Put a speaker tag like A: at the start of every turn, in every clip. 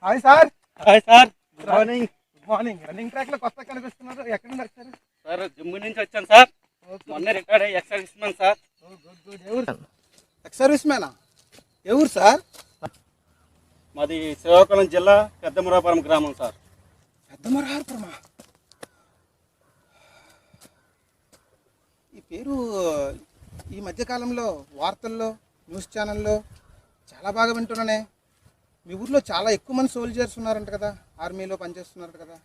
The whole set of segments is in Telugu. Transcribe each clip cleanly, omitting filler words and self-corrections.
A: Hi sir.
B: Hi sir, good
A: morning. Good morning. Running track లో కొత్త కనిపిస్తున్నారు. ఎక్కడ నుండి వచ్చారు?
B: సార్ జిమ్ నుంచి వచ్చాను సార్. మొన్న రిటైర్డ్ అయ్యి ఎక్సర్సైజ్ ఇస్తున్నాను సార్.
A: Good good. ఎవరు? ఎక్స్ సర్వీస్ మ్యానా? ఎవరు సార్?
B: మాది శ్రీకాకుళం జిల్లా పెద్దమురాపురం గ్రామం సార్.
A: పెద్దమరహారపురమా? ఈ పేరు ఈ మధ్యకాలంలో వార్తల్లో న్యూస్ ఛానల్లో చాలా బాగా వింటున్నానే. మీ ఊర్లో చాలా ఎక్కువ మంది సోల్జర్స్ ఉన్నారంట కదా, ఆర్మీలో పనిచేస్తున్నారంట కదా.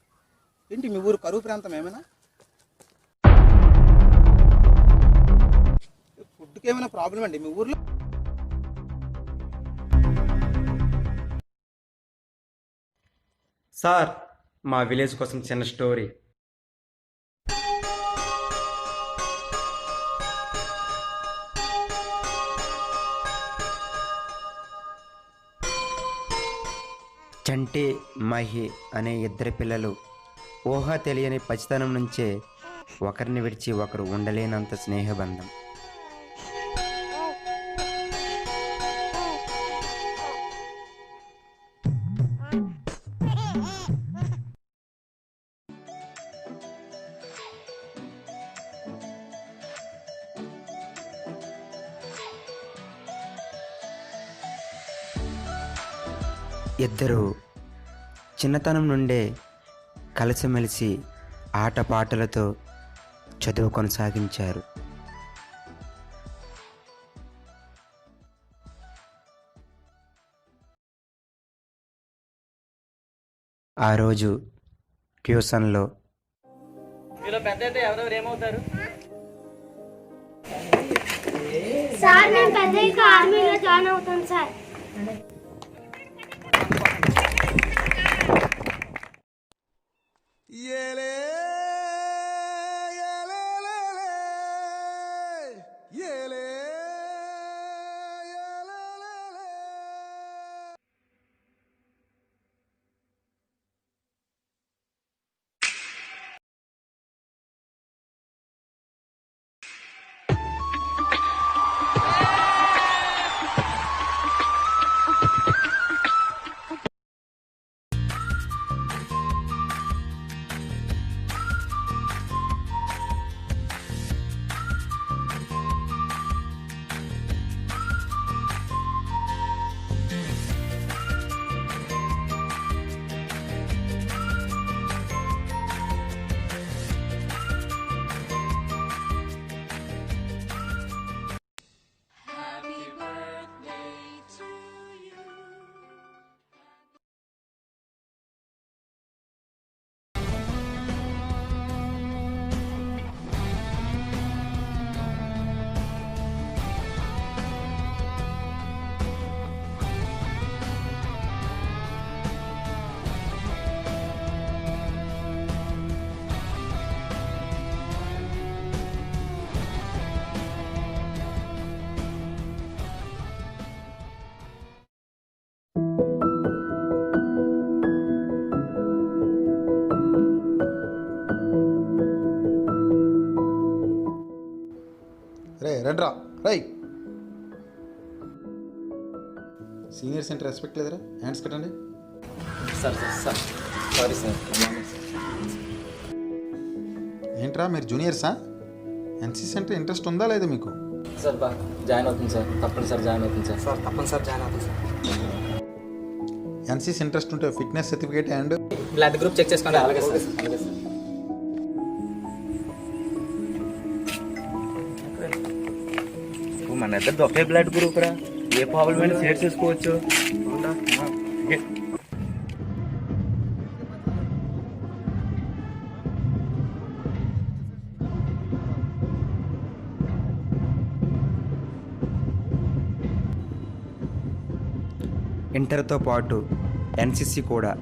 A: ఏంటి మీ ఊరు కరువు ప్రాంతం ఏమైనా? ఫుడ్కి ఏమైనా ప్రాబ్లం అండి మీ ఊర్లో?
C: సార్, మా విలేజ్ కోసం చిన్న స్టోరీ. చంటి, మహి అనే ఇద్దరి పిల్లలు ఊహ తెలియని పసితనం నుంచే ఒకరిని విడిచి ఒకరు ఉండలేనంత స్నేహబంధం. ఇద్దరు చిన్నతనం నుండే కలిసిమెలిసి ఆటపాటలతో చదువు కొనసాగించారు. ఆ రోజు ట్యూషన్లో
B: మీలో పెద్ద అయితే ఎవరెవరు ఏమవుతారు?
D: సార్ నేను పెద్ద ఆర్మీలో జాయిన్ అవుతాను సార్.
A: రే రండ్రా రై. సీనియర్స్ అంటే రెస్పెక్ట్ లేదురా? హ్యాండ్స్ కట్టండి.
E: Sir sorry sir.
A: ఏంట్రా మీరు జూనియర్సా? ఎన్సీసీ అంటే ఇంట్రెస్ట్ ఉందా లేదా మీకు?
E: సార్ జాయిన్ అవుతుంది సార్, తప్పనిసరి జాయిన్ అవుతుంది సార్.
F: సార్ తప్పనిసరి జాయిన్ అవుతుంది సార్.
A: ఎన్సీసీ ఇంట్రెస్ట్ ఉంటే fitness certificate and
F: blood group check చేసుకోండి.
E: అలాగే సార్, అలాగే సార్.
B: మన ఇద్దరు ఒకే బ్లడ్ గ్రూప్ రా, ఏ ప్రాబ్లం అయినా షేర్ చేసుకోవచ్చు.
C: ఇంటర్తో పాటు ఎన్సిసి కూడా.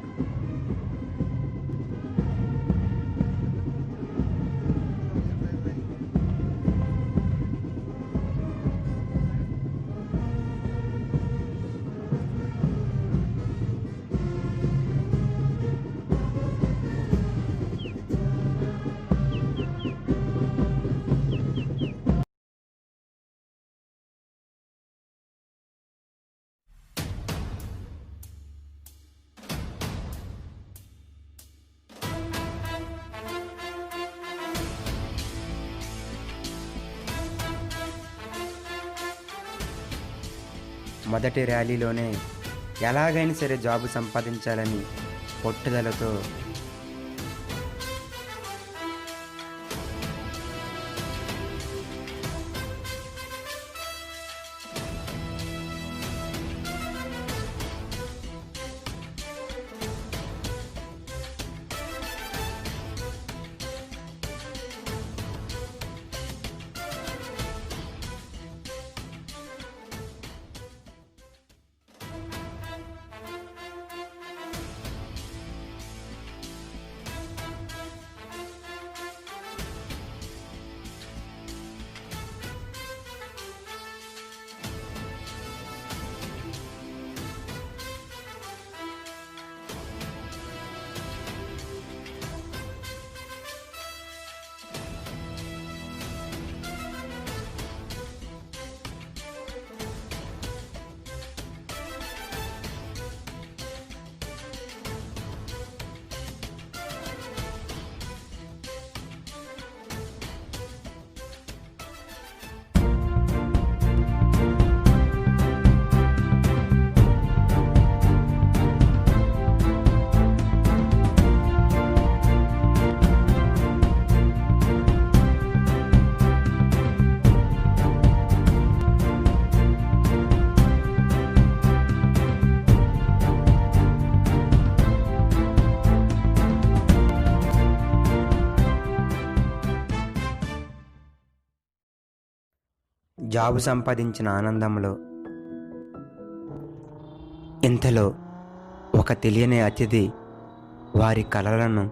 C: మొదటి ర్యాలీలోనే ఎలాగైనా సరే జాబు సంపాదించాలని పట్టుదలతో జాబు సంపాదించిన ఆనందంలో ఇంతలో ఒక తెలియని అతిథి వారి కలలను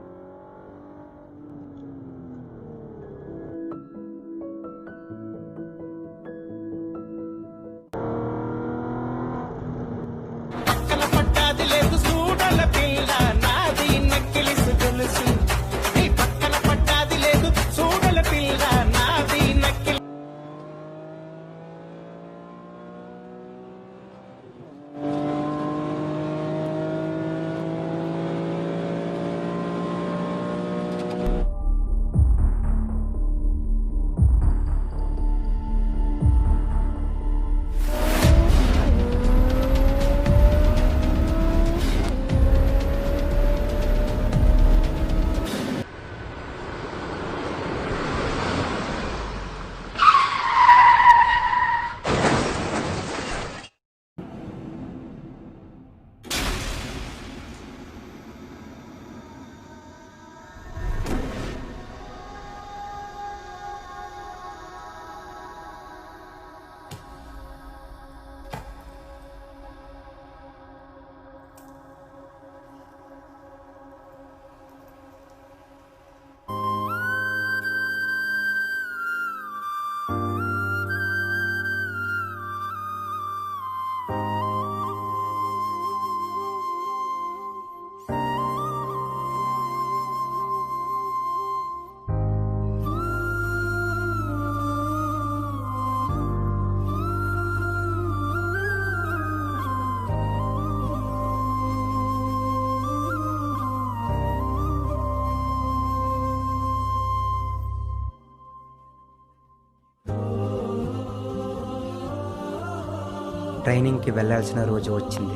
C: ట్రైనింగ్కి వెళ్ళాల్సిన రోజు వచ్చింది.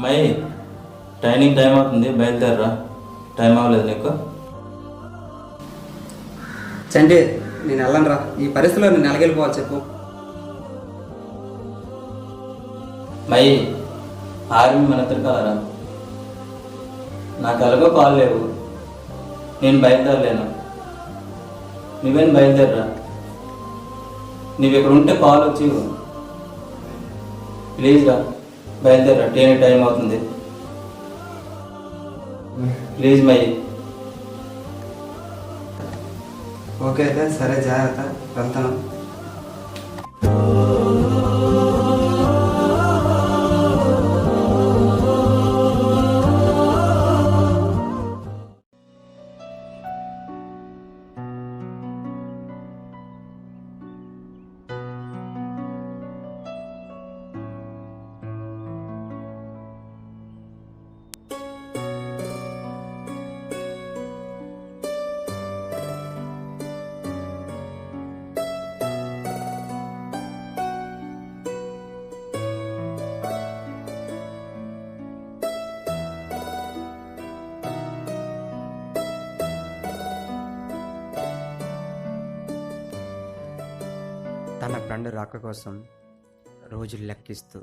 E: మై ట్రైనింగ్ టైం అవుతుంది, బయలుదేరరా. టైం అవ్వలేదు నీకు?
F: చండి నేను వెళ్ళను రా. ఈ పరిస్థితిలో నేను ఎలాగెళ్ళిపోవాలి చెప్పు.
E: మై ఆర్మీ మన ఇద్దరు కలరా. నాకు ఎలాగో కాల్ లేవు, నేను బయలుదేరలేను. నువ్వేం బయలుదేరరా. నువ్వు ఇక్కడ ఉంటే కాల్ వచ్చి ప్లీజ్ రా, బయలుదేరరా. ట్రైన్ టైం అవుతుంది ప్లీజ్ మై.
F: ఓకే అయితే సరే, జాగ్రత్త, వెళ్తాను.
C: తన ఫ్రెండ్ రాక కోసం రోజులు లెక్కిస్తూ.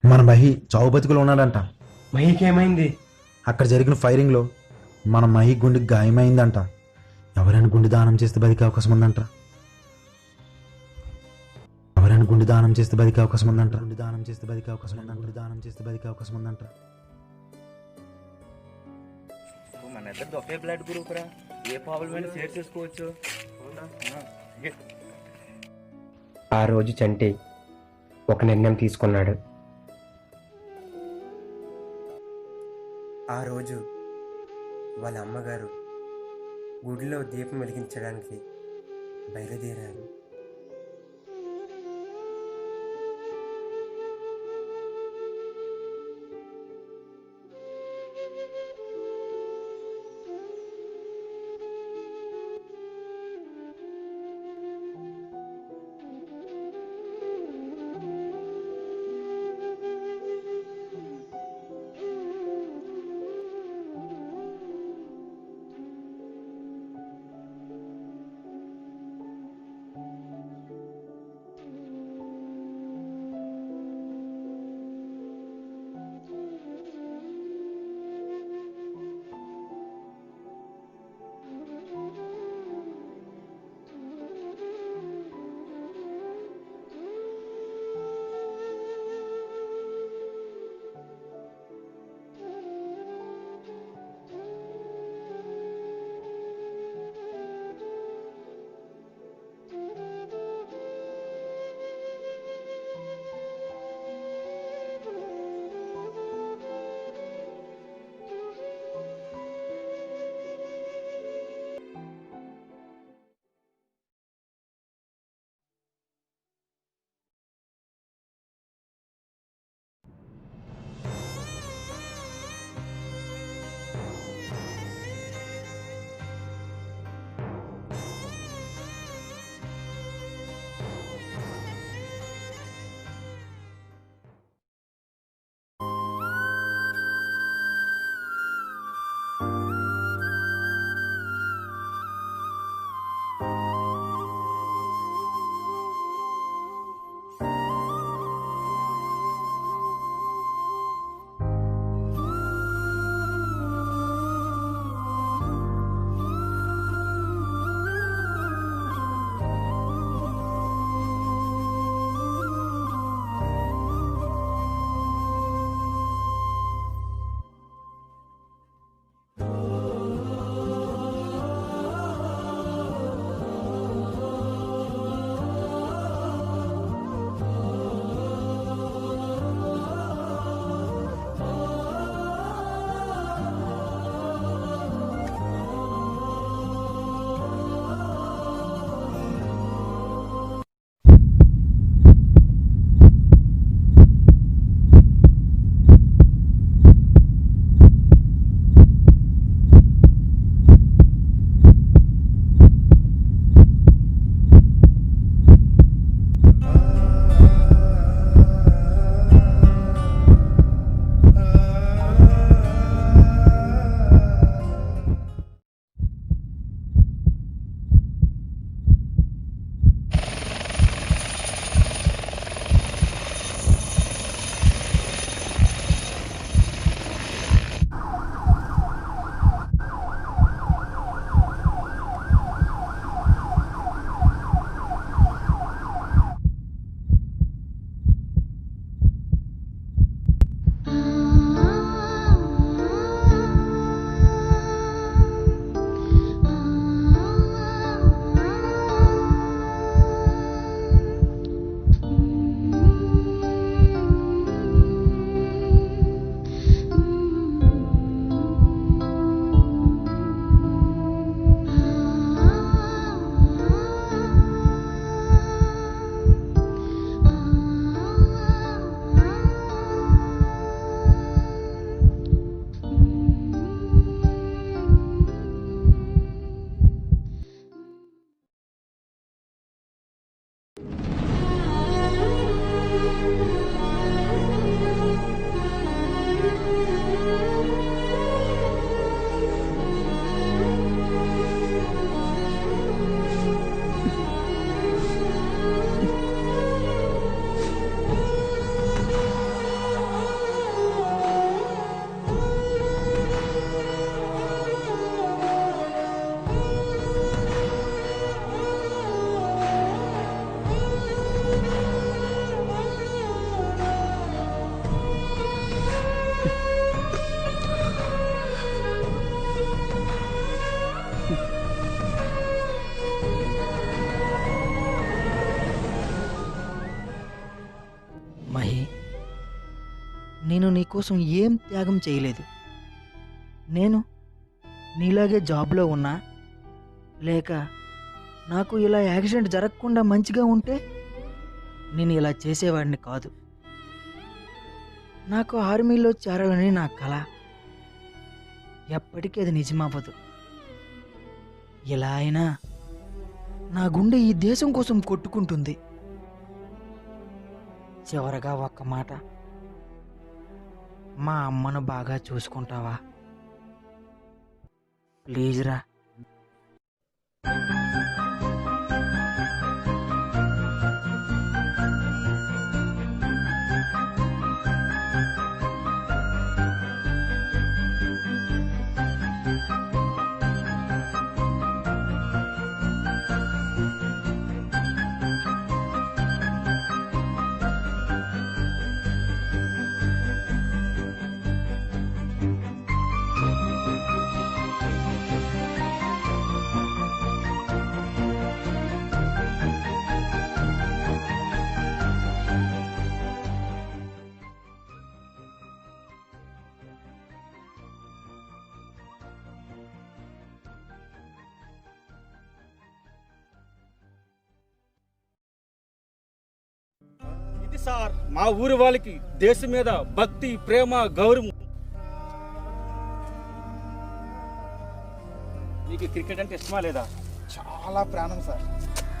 G: మన మహి చావు బతుకులు ఉన్నాడంట.
H: మహికి ఏమైంది?
G: అక్కడ జరిగిన ఫైరింగ్లో మన మహి గుండెకి గాయమైందంట. ఎవరైనా గుండె దానం చేస్తే బతికే అవకాశం ఉందంట. ఎవరైనా గుండె దానం చేస్తే బతికే అవకాశం ఉందంట. గుండె దానం చేస్తే బతికే అవకాశం ఉందంట. గుండె దానం చేస్తే బతికే అవకాశం ఉందంట.
H: మన ఇద్దరు ఒకే బ్లడ్ గ్రూప్ రా, ఏ ప్రాబ్లం అయినా షేర్ చేసుకోవచ్చు.
C: ఆ రోజు చంటి ఒక నిర్ణయం తీసుకున్నాడు. ఆ రోజు వాళ్ళ అమ్మగారు గుడిలో దీపం వెలిగించడానికి బయలుదేరారు.
I: నీకోసం ఏం త్యాగం చేయలేదు. నేను నీలాగే జాబ్లో ఉన్నా, లేక నాకు ఇలా యాక్సిడెంట్ జరగకుండా మంచిగా ఉంటే నేను ఇలా చేసేవాడిని కాదు. నాకు ఆర్మీలో చేరాలని నా కల. ఎప్పటికీ అది నిజమవ్వదు. ఎలా అయినా నా గుండె ఈ దేశం కోసం కొట్టుకుంటుంది. చివరగా ఒక్క మాట, మా అమ్మను బాగా చూసుకుంటావా ప్లీజ్ రా.
B: ఇది సార్ మా ఊరి వాళ్ళకి దేశం మీద భక్తి, ప్రేమ, గౌరవం. మీకు క్రికెట్ అంటే ఇష్టమా లేదా?
A: చాలా ప్రాణం సార్,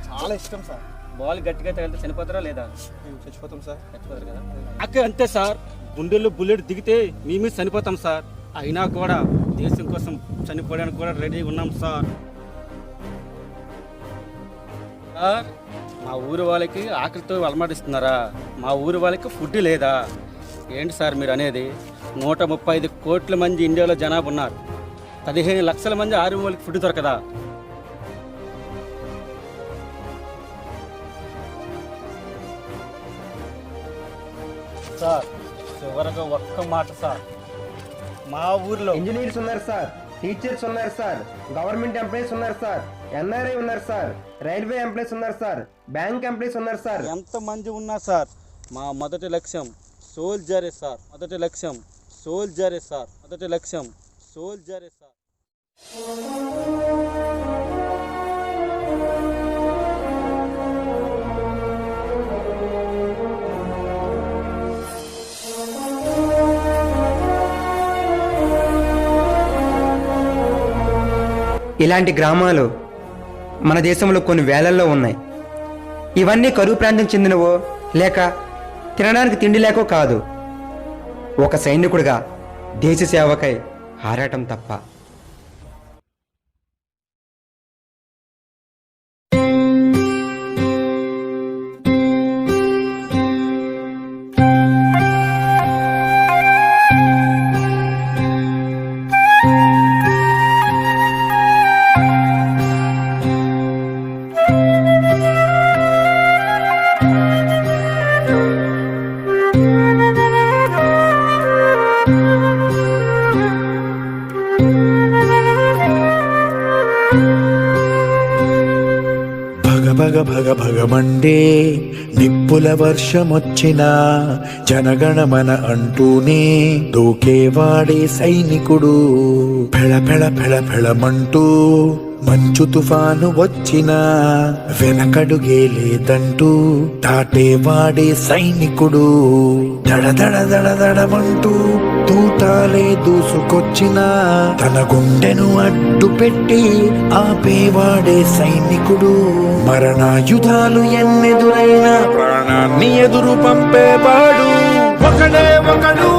A: చాలా ఇష్టం సార్.
B: బాల్ గట్టిగా తగిలితే చనిపోతారా లేదా?
A: మేము చచ్చిపోతాం సార్.
B: చచ్చిపోతారు కదా. అంతే సార్, గుండెల్లో బుల్లెట్ దిగితే మీ మీద చనిపోతాం సార్. అయినా కూడా దేశం కోసం చనిపోవడానికి కూడా రెడీగా ఉన్నాం సార్. సార్ మా ఊరి వాళ్ళకి ఆకలితో అలమటిస్తున్నారా? మా ఊరి వాళ్ళకి ఫుడ్ లేదా? ఏంటి సార్ మీరు అనేది? 135 కోట్ల మంది ఇండియాలో జనాభా ఉన్నారు. 15 లక్షల మంది ఆర్మీ వాళ్ళకి ఫుడ్ దొరకదా? సార్ చివరగా ఒక్క మాట సార్, మా ఊర్లో
F: ఇంజనీర్స్ ఉన్నారు సార్, టీచర్స్ ఉన్నారు సార్, గవర్నమెంట్ ఎంప్లాయీస్ ఉన్నారు సార్, ఎన్ఆర్ఐ ఉన్నారు సార్, రైల్వే ఎంప్లాయీస్ ఉన్నారు సార్, బ్యాంక్ ఎంప్లాయీస్ ఉన్నారు సార్.
B: ఎంతమంది ఉన్నా సార్ మా మొదటి లక్ష్యం సోల్జరే సార్. మొదటి లక్ష్యం సోల్జరే సార్. మొదటి లక్ష్యం సోల్జరే సార్.
F: ఇలాంటి గ్రామాలు మన దేశంలో కొన్ని వేలల్లో ఉన్నాయి. ఇవన్నీ కరువు ప్రాంతం చెందినవో లేక తినడానికి తిండి లేకో కాదు. ఒక సైనికుడిగా దేశ సేవకై ఆరాటం తప్ప.
J: భగ భగ భగమండే నిప్పుల వర్షమొచ్చినా జనగణమన అంటూనే దూకేవాడే సైనికుడు. ఫెళ ఫెళ ఫెళ ఫెళమంటూ మంచు తుఫాను వచ్చినా వెనకడుగే లేదంటూ దాటేవాడే సైనికుడు. దడ దడ దడ దడమంటూ తూటాలే దూసుకొచ్చినా తన గుండెను అడ్డు పెట్టి ఆపేవాడే సైనికుడు. మరణాయుధాలు ఎన్నెదురైనా ప్రాణాన్ని ఎదురు పంపేవాడు ఒకడే ఒకడు.